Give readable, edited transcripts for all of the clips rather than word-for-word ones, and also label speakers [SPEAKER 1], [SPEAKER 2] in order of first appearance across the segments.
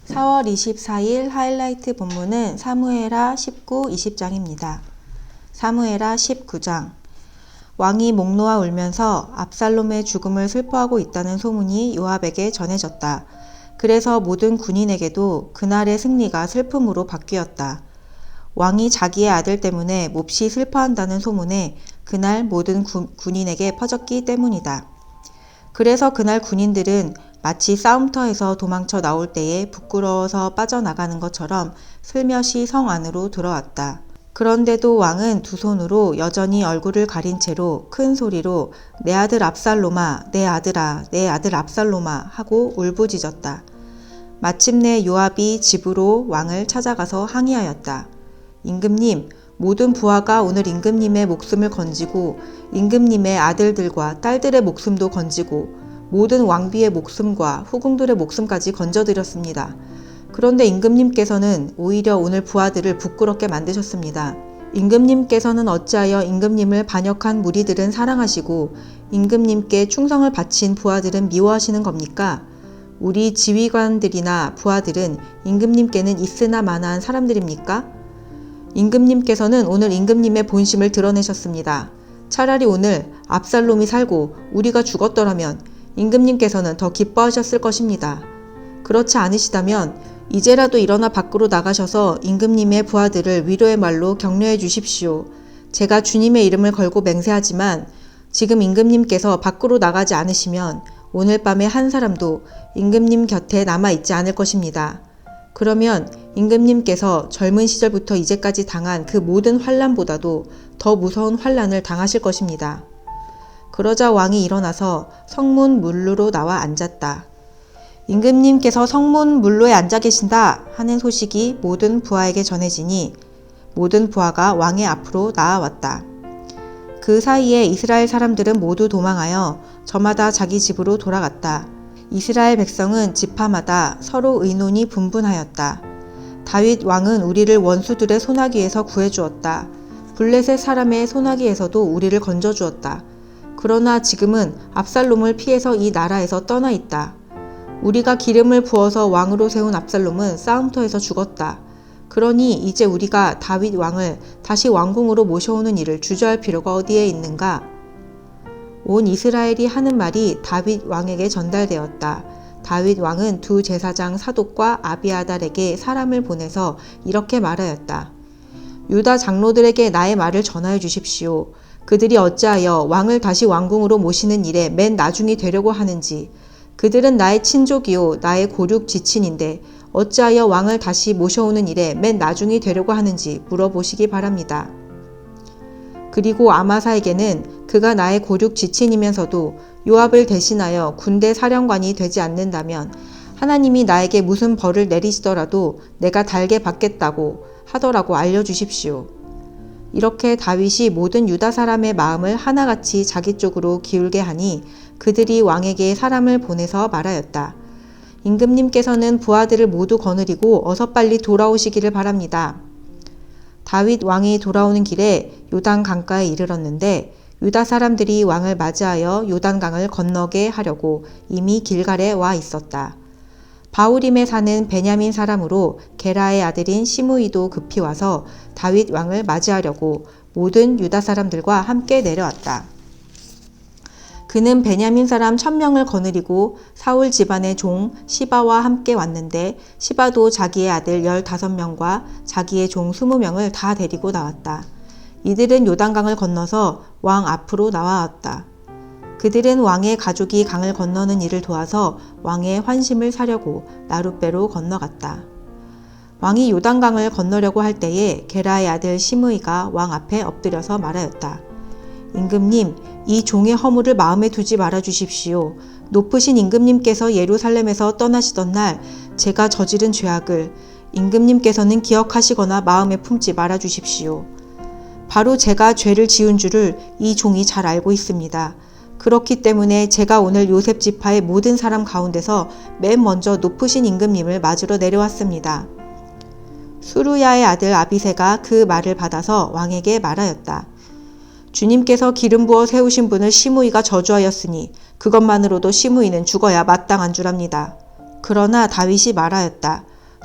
[SPEAKER 1] 4월 24일 하이라이트 본문은 사무엘하 19, 20장입니다. 사무엘하 19장. 왕이 목 놓아 울면서 압살롬의 죽음을 슬퍼하고 있다는 소문이 요압에게 전해졌다. 그래서 모든 군인에게도 그날의 승리가 슬픔으로 바뀌었다. 왕이 자기의 아들 때문에 몹시 슬퍼한다는 소문에 그날 모든 군인에게 퍼졌기 때문이다. 그래서 그날 군인들은 마치 싸움터에서 도망쳐 나올 때에 부끄러워서 빠져나가는 것처럼 슬며시 성 안으로 들어왔다. 그런데도 왕은 두 손으로 여전히 얼굴을 가린 채로 큰 소리로 내 아들 압살롬아, 내 아들아, 내 아들 압살롬아 하고 울부짖었다. 마침내 요압이 집으로 왕을 찾아가서 항의하였다. 임금님, 모든 부하가 오늘 임금님의 목숨을 건지고 임금님의 아들들과 딸들의 목숨도 건지고 모든 왕비의 목숨과 후궁들의 목숨까지 건져드렸습니다. 그런데 임금님께서는 오히려 오늘 부하들을 부끄럽게 만드셨습니다. 임금님께서는 어찌하여 임금님을 반역한 무리들은 사랑하시고 임금님께 충성을 바친 부하들은 미워하시는 겁니까? 우리 지휘관들이나 부하들은 임금님께는 있으나 마나한 사람들입니까? 임금님께서는 오늘 임금님의 본심을 드러내셨습니다. 차라리 오늘 압살롬이 살고 우리가 죽었더라면 임금님께서는 더 기뻐하셨을 것입니다. 그렇지 않으시다면 이제라도 일어나 밖으로 나가셔서 임금님의 부하들을 위로의 말로 격려해 주십시오. 제가 주님의 이름을 걸고 맹세하지만 지금 임금님께서 밖으로 나가지 않으시면 오늘 밤에 한 사람도 임금님 곁에 남아있지 않을 것입니다. 그러면 임금님께서 젊은 시절부터 이제까지 당한 그 모든 환난보다도 더 무서운 환난을 당하실 것입니다. 그러자 왕이 일어나서 성문 문루로 나와 앉았다. 임금님께서 성문 문루에 앉아 계신다 하는 소식이 모든 부하에게 전해지니 모든 부하가 왕의 앞으로 나아왔다. 그 사이에 이스라엘 사람들은 모두 도망하여 저마다 자기 집으로 돌아갔다. 이스라엘 백성은 지파마다 서로 의논이 분분하였다. 다윗 왕은 우리를 원수들의 소나기에서 구해주었다. 블레셋 사람의 소나기에서도 우리를 건져주었다. 그러나 지금은 압살롬을 피해서 이 나라에서 떠나 있다. 우리가 기름을 부어서 왕으로 세운 압살롬은 싸움터에서 죽었다. 그러니 이제 우리가 다윗 왕을 다시 왕궁으로 모셔오는 일을 주저할 필요가 어디에 있는가? 온 이스라엘이 하는 말이 다윗 왕에게 전달되었다. 다윗 왕은 두 제사장 사독과 아비아달에게 사람을 보내서 이렇게 말하였다. 유다 장로들에게 나의 말을 전하여 주십시오. 그들이 어찌하여 왕을 다시 왕궁으로 모시는 일에 맨 나중이 되려고 하는지, 그들은 나의 친족이요 나의 고륙 지친인데 어찌하여 왕을 다시 모셔오는 일에 맨 나중이 되려고 하는지 물어보시기 바랍니다. 그리고 아마사에게는 그가 나의 고륙 지친이면서도 요압을 대신하여 군대 사령관이 되지 않는다면 하나님이 나에게 무슨 벌을 내리시더라도 내가 달게 받겠다고 하더라고 알려주십시오. 이렇게 다윗이 모든 유다 사람의 마음을 하나같이 자기 쪽으로 기울게 하니 그들이 왕에게 사람을 보내서 말하였다. 임금님께서는 부하들을 모두 거느리고 어서 빨리 돌아오시기를 바랍니다. 다윗 왕이 돌아오는 길에 요단 강가에 이르렀는데 유다 사람들이 왕을 맞이하여 요단강을 건너게 하려고 이미 길갈에 와 있었다. 바후림에 사는 베냐민 사람으로 게라의 아들인 시므이도 급히 와서 다윗 왕을 맞이하려고 모든 유다 사람들과 함께 내려왔다. 그는 베냐민 사람 1000명을 거느리고 사울 집안의 종 시바와 함께 왔는데 시바도 자기의 아들 15명과 자기의 종 20명을 다 데리고 나왔다. 이들은 요단강을 건너서 왕 앞으로 나와왔다. 그들은 왕의 가족이 강을 건너는 일을 도와서 왕의 환심을 사려고 나룻배로 건너갔다. 왕이 요단강을 건너려고 할 때에 게라의 아들 시므이가 왕 앞에 엎드려서 말하였다. 임금님, 이 종의 허물을 마음에 두지 말아 주십시오. 높으신 임금님께서 예루살렘에서 떠나시던 날 제가 저지른 죄악을 임금님께서는 기억하시거나 마음에 품지 말아 주십시오. 바로 제가 죄를 지은 줄을 이 종이 잘 알고 있습니다. 그렇기 때문에 제가 오늘 요셉 지파의 모든 사람 가운데서 맨 먼저 높으신 임금님을 맞으러 내려왔습니다. 수루야의 아들 아비새가 그 말을 받아서 왕에게 말하였다. 주님께서 기름 부어 세우신 분을 시므이가 저주하였으니 그것만으로도 시므이는 죽어야 마땅한 줄 압니다. 그러나 다윗이 말하였다.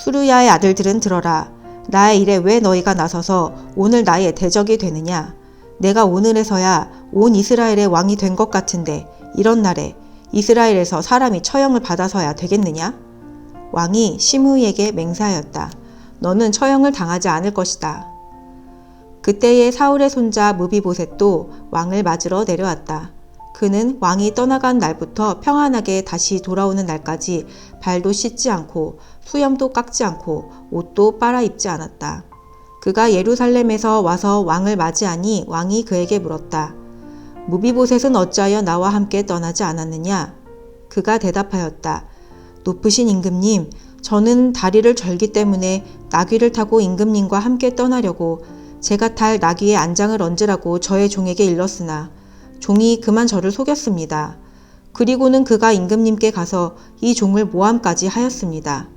[SPEAKER 1] 수루야의 아들들은 들어라. 나의 일에 왜 너희가 나서서 오늘 나의 대적이 되느냐? 내가 오늘에서야 온 이스라엘의 왕이 된 것 같은데 이런 날에 이스라엘에서 사람이 처형을 받아서야 되겠느냐? 왕이 시므이에게 맹세하였다. 너는 처형을 당하지 않을 것이다. 그때에 사울의 손자 무비보셋도 왕을 맞으러 내려왔다. 그는 왕이 떠나간 날부터 평안하게 다시 돌아오는 날까지 발도 씻지 않고 수염도 깎지 않고 옷도 빨아 입지 않았다. 그가 예루살렘에서 와서 왕을 맞이하니 왕이 그에게 물었다. 무비보셋은 어찌하여 나와 함께 떠나지 않았느냐? 그가 대답하였다. 높으신 임금님, 저는 다리를 절기 때문에 나귀를 타고 임금님과 함께 떠나려고 제가 탈 나귀의 안장을 얹으라고 저의 종에게 일렀으나 종이 그만 저를 속였습니다. 그리고는 그가 임금님께 가서 이 종을 모함까지 하였습니다.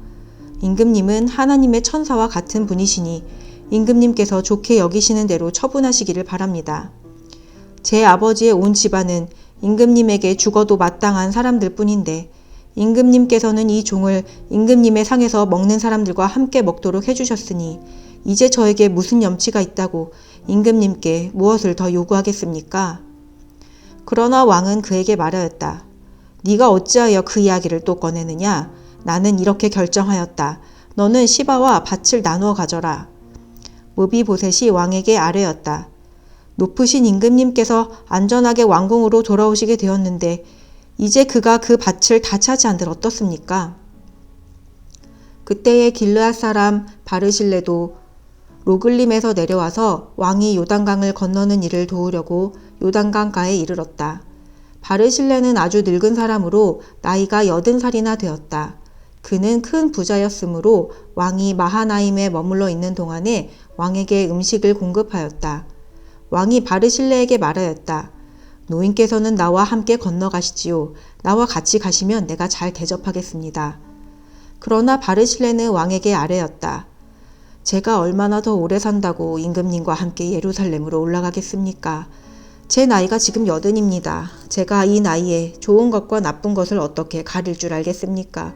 [SPEAKER 1] 임금님은 하나님의 천사와 같은 분이시니 임금님께서 좋게 여기시는 대로 처분하시기를 바랍니다. 제 아버지의 온 집안은 임금님에게 죽어도 마땅한 사람들 뿐인데 임금님께서는 이 종을 임금님의 상에서 먹는 사람들과 함께 먹도록 해주셨으니 이제 저에게 무슨 염치가 있다고 임금님께 무엇을 더 요구하겠습니까? 그러나 왕은 그에게 말하였다. 네가 어찌하여 그 이야기를 또 꺼내느냐? 나는 이렇게 결정하였다. 너는 시바와 밭을 나누어 가져라. 무비보셋이 왕에게 아뢰었다. 높으신 임금님께서 안전하게 왕궁으로 돌아오시게 되었는데 이제 그가 그 밭을 다 차지한들 어떻습니까? 그때에 길르앗 사람 바르실레도 로글림에서 내려와서 왕이 요단강을 건너는 일을 도우려고 요단강가에 이르렀다. 바르실레는 아주 늙은 사람으로 나이가 80살이나 되었다. 그는 큰 부자였으므로 왕이 마하나임에 머물러 있는 동안에 왕에게 음식을 공급하였다. 왕이 바르실레에게 말하였다. 노인께서는 나와 함께 건너가시지요. 나와 같이 가시면 내가 잘 대접하겠습니다. 그러나 바르실레는 왕에게 아뢰었다. 제가 얼마나 더 오래 산다고 임금님과 함께 예루살렘으로 올라가겠습니까? 제 나이가 지금 80입니다. 제가 이 나이에 좋은 것과 나쁜 것을 어떻게 가릴 줄 알겠습니까?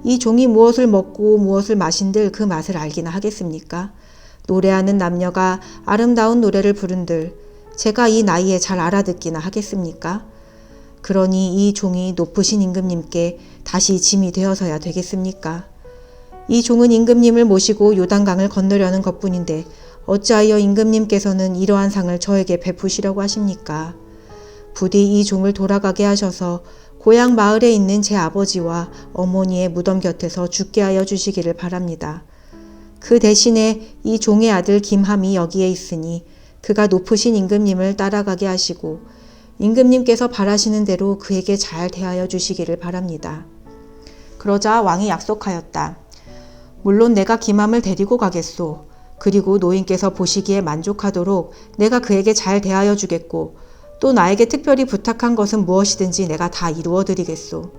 [SPEAKER 1] 이 종이 무엇을 먹고 무엇을 마신들 그 맛을 알기나 하겠습니까? 노래하는 남녀가 아름다운 노래를 부른들 제가 이 나이에 잘 알아듣기나 하겠습니까? 그러니 이 종이 높으신 임금님께 다시 짐이 되어서야 되겠습니까? 이 종은 임금님을 모시고 요단강을 건너려는 것뿐인데 어찌하여 임금님께서는 이러한 상을 저에게 베푸시려고 하십니까? 부디 이 종을 돌아가게 하셔서 고향 마을에 있는 제 아버지와 어머니의 무덤 곁에서 죽게 하여 주시기를 바랍니다. 그 대신에 이 종의 아들 김함이 여기에 있으니 그가 높으신 임금님을 따라가게 하시고 임금님께서 바라시는 대로 그에게 잘 대하여 주시기를 바랍니다. 그러자 왕이 약속하였다. 물론 내가 김함을 데리고 가겠소. 그리고 노인께서 보시기에 만족하도록 내가 그에게 잘 대하여 주겠고 또 나에게 특별히 부탁한 것은 무엇이든지 내가 다 이루어 드리겠소.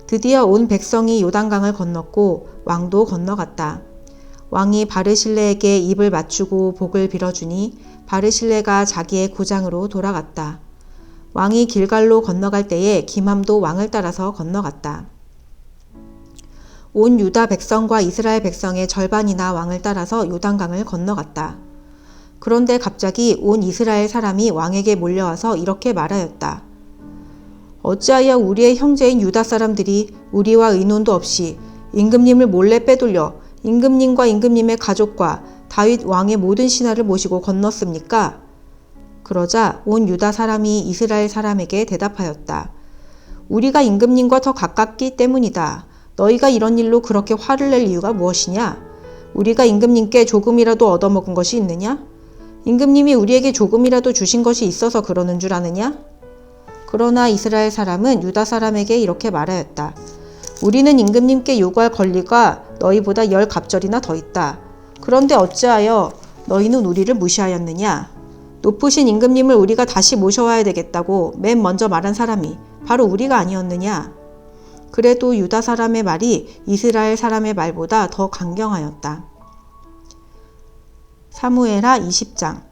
[SPEAKER 1] 드디어 온 백성이 요단강을 건넜고 왕도 건너갔다. 왕이 바르실레에게 입을 맞추고 복을 빌어주니 바르실레가 자기의 고장으로 돌아갔다. 왕이 길갈로 건너갈 때에 김함도 왕을 따라서 건너갔다. 온 유다 백성과 이스라엘 백성의 절반이나 왕을 따라서 요단강을 건너갔다. 그런데 갑자기 온 이스라엘 사람이 왕에게 몰려와서 이렇게 말하였다. 어찌하여 우리의 형제인 유다 사람들이 우리와 의논도 없이 임금님을 몰래 빼돌려 임금님과 임금님의 가족과 다윗 왕의 모든 신하를 모시고 건넜습니까? 그러자 온 유다 사람이 이스라엘 사람에게 대답하였다. 우리가 임금님과 더 가깝기 때문이다. 너희가 이런 일로 그렇게 화를 낼 이유가 무엇이냐? 우리가 임금님께 조금이라도 얻어먹은 것이 있느냐? 임금님이 우리에게 조금이라도 주신 것이 있어서 그러는 줄 아느냐? 그러나 이스라엘 사람은 유다 사람에게 이렇게 말하였다. 우리는 임금님께 요구할 권리가 너희보다 10갑절이나 더 있다. 그런데 어찌하여 너희는 우리를 무시하였느냐? 높으신 임금님을 우리가 다시 모셔와야 되겠다고 맨 먼저 말한 사람이 바로 우리가 아니었느냐? 그래도 유다 사람의 말이 이스라엘 사람의 말보다 더 강경하였다. 사무엘하 20장.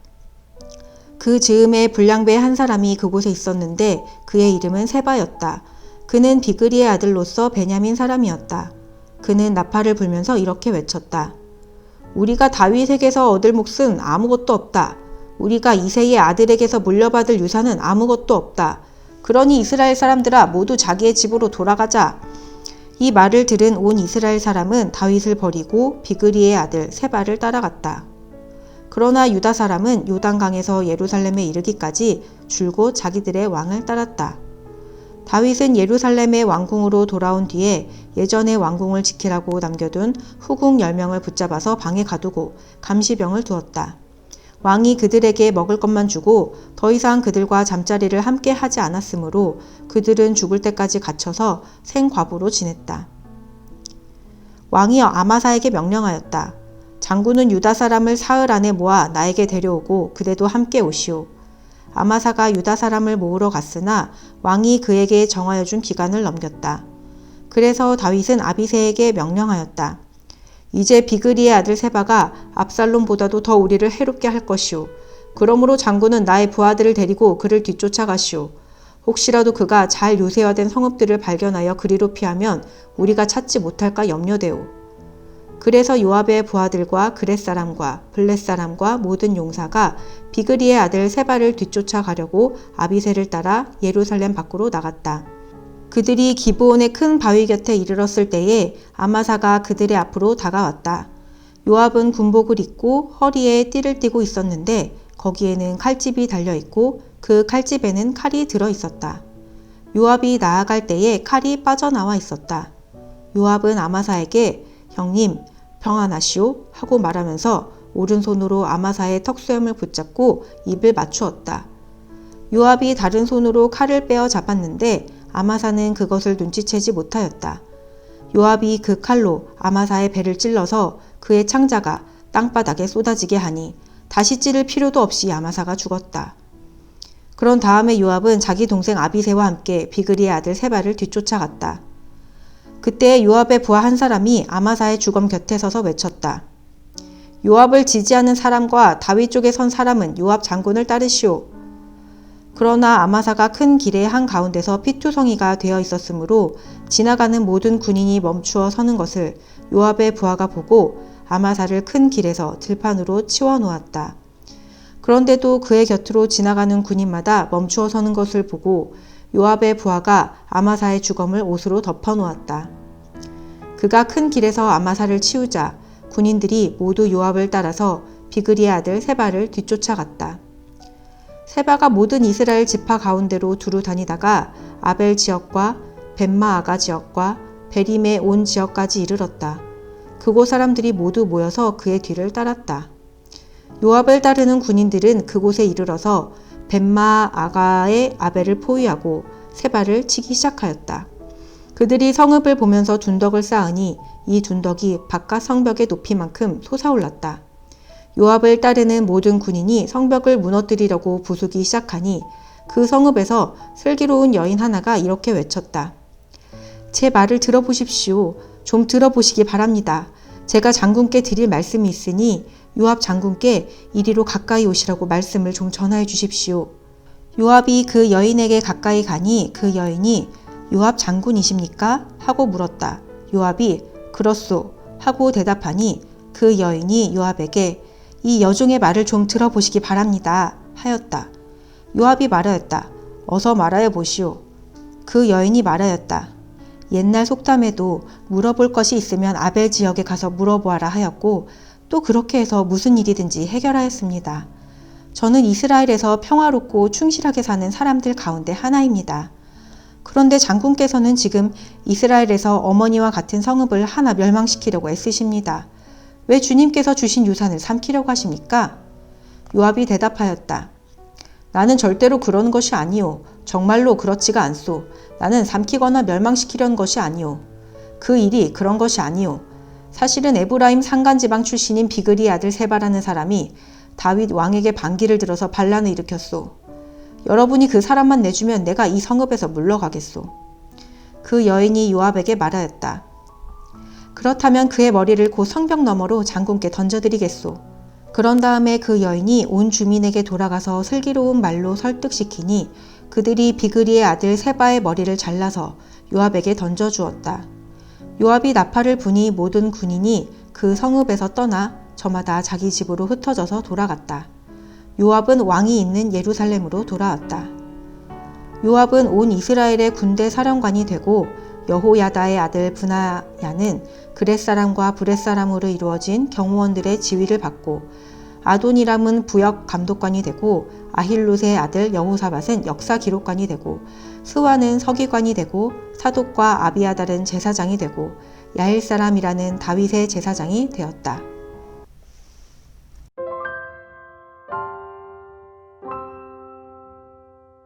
[SPEAKER 1] 그 즈음에 불량배의 한 사람이 그곳에 있었는데 그의 이름은 세바였다. 그는 비그리의 아들로서 베냐민 사람이었다. 그는 나팔을 불면서 이렇게 외쳤다. 우리가 다윗에게서 얻을 몫은 아무것도 없다. 우리가 이새의 아들에게서 물려받을 유산은 아무것도 없다. 그러니 이스라엘 사람들아 모두 자기의 집으로 돌아가자. 이 말을 들은 온 이스라엘 사람은 다윗을 버리고 비그리의 아들 세바를 따라갔다. 그러나 유다 사람은 요단강에서 예루살렘에 이르기까지 줄곧 자기들의 왕을 따랐다. 다윗은 예루살렘의 왕궁으로 돌아온 뒤에 예전의 왕궁을 지키라고 남겨둔 후궁 10명을 붙잡아서 방에 가두고 감시병을 두었다. 왕이 그들에게 먹을 것만 주고 더 이상 그들과 잠자리를 함께 하지 않았으므로 그들은 죽을 때까지 갇혀서 생과부로 지냈다. 왕이 아마사에게 명령하였다. 장군은 유다 사람을 사흘 안에 모아 나에게 데려오고 그대도 함께 오시오. 아마사가 유다 사람을 모으러 갔으나 왕이 그에게 정하여 준 기간을 넘겼다. 그래서 다윗은 아비새에게 명령하였다. 이제 비그리의 아들 세바가 압살롬보다도 더 우리를 해롭게 할 것이오. 그러므로 장군은 나의 부하들을 데리고 그를 뒤쫓아가시오. 혹시라도 그가 잘 요새화된 성읍들을 발견하여 그리로 피하면 우리가 찾지 못할까 염려되오. 그래서 요압의 부하들과 그렛 사람과 블렛 사람과 모든 용사가 비그리의 아들 세바를 뒤쫓아가려고 아비새를 따라 예루살렘 밖으로 나갔다. 그들이 기브온의 큰 바위 곁에 이르렀을 때에 아마사가 그들의 앞으로 다가왔다. 요압은 군복을 입고 허리에 띠를 띠고 있었는데 거기에는 칼집이 달려있고 그 칼집에는 칼이 들어있었다. 요압이 나아갈 때에 칼이 빠져나와 있었다. 요압은 아마사에게 형님 평안하시오 하고 말하면서 오른손으로 아마사의 턱수염을 붙잡고 입을 맞추었다. 요압이 다른 손으로 칼을 빼어 잡았는데 아마사는 그것을 눈치채지 못하였다. 요압이 그 칼로 아마사의 배를 찔러서 그의 창자가 땅바닥에 쏟아지게 하니 다시 찌를 필요도 없이 아마사가 죽었다. 그런 다음에 요압은 자기 동생 아비새와 함께 비그리의 아들 세바를 뒤쫓아갔다. 그때 요압의 부하 한 사람이 아마사의 주검 곁에 서서 외쳤다. 요압을 지지하는 사람과 다윗 쪽에 선 사람은 요압 장군을 따르시오. 그러나 아마사가 큰 길의 한가운데서 피투성이가 되어 있었으므로 지나가는 모든 군인이 멈추어 서는 것을 요압의 부하가 보고 아마사를 큰 길에서 들판으로 치워 놓았다. 그런데도 그의 곁으로 지나가는 군인마다 멈추어 서는 것을 보고 요압의 부하가 아마사의 주검을 옷으로 덮어 놓았다. 그가 큰 길에서 아마사를 치우자 군인들이 모두 요압을 따라서 비그리의 아들 세바를 뒤쫓아갔다. 세바가 모든 이스라엘 지파 가운데로 두루 다니다가 아벨 지역과 벳마아가 지역과 베림의 온 지역까지 이르렀다. 그곳 사람들이 모두 모여서 그의 뒤를 따랐다. 요압을 따르는 군인들은 그곳에 이르러서 벳마아가의 아벨을 포위하고 세바를 치기 시작하였다. 그들이 성읍을 보면서 둔덕을 쌓으니 이 둔덕이 바깥 성벽의 높이만큼 솟아올랐다. 요압을 따르는 모든 군인이 성벽을 무너뜨리려고 부수기 시작하니 그 성읍에서 슬기로운 여인 하나가 이렇게 외쳤다. 제 말을 들어보십시오. 좀 들어보시기 바랍니다. 제가 장군께 드릴 말씀이 있으니 요압 장군께 이리로 가까이 오시라고 말씀을 좀 전하여 주십시오. 요압이 그 여인에게 가까이 가니 그 여인이 요압 장군이십니까? 하고 물었다. 요압이 그렇소 하고 대답하니 그 여인이 요압에게 이 여종의 말을 좀 들어보시기 바랍니다 하였다. 요압이 말하였다. 어서 말하여 보시오. 그 여인이 말하였다. 옛날 속담에도 물어볼 것이 있으면 아벨 지역에 가서 물어보아라 하였고 또 그렇게 해서 무슨 일이든지 해결하였습니다. 저는 이스라엘에서 평화롭고 충실하게 사는 사람들 가운데 하나입니다. 그런데 장군께서는 지금 이스라엘에서 어머니와 같은 성읍을 하나 멸망시키려고 애쓰십니다. 왜 주님께서 주신 유산을 삼키려고 하십니까? 요압이 대답하였다. 나는 절대로 그러는 것이 아니오. 정말로 그렇지가 않소. 나는 삼키거나 멸망시키려는 것이 아니오. 그 일이 그런 것이 아니오. 사실은 에브라임 산간지방 출신인 비그리의 아들 세바라는 사람이 다윗 왕에게 반기를 들어서 반란을 일으켰소. 여러분이 그 사람만 내주면 내가 이 성읍에서 물러가겠소. 그 여인이 요압에게 말하였다. 그렇다면 그의 머리를 곧 성벽 너머로 장군께 던져드리겠소. 그런 다음에 그 여인이 온 주민에게 돌아가서 슬기로운 말로 설득시키니 그들이 비그리의 아들 세바의 머리를 잘라서 요압에게 던져주었다. 요압이 나팔을 부니 모든 군인이 그 성읍에서 떠나 저마다 자기 집으로 흩어져서 돌아갔다. 요압은 왕이 있는 예루살렘으로 돌아왔다. 요압은 온 이스라엘의 군대 사령관이 되고 여호야다의 아들 브나야는 그렛 사람과 브렛 사람으로 이루어진 경호원들의 지휘를 받고 아도니람은 부역 감독관이 되고 아힐롯의 아들 여호사밧은 역사 기록관이 되고 스와는 서기관이 되고 사독과 아비아달은 제사장이 되고 야일 사람이라는 다윗의 제사장이 되었다.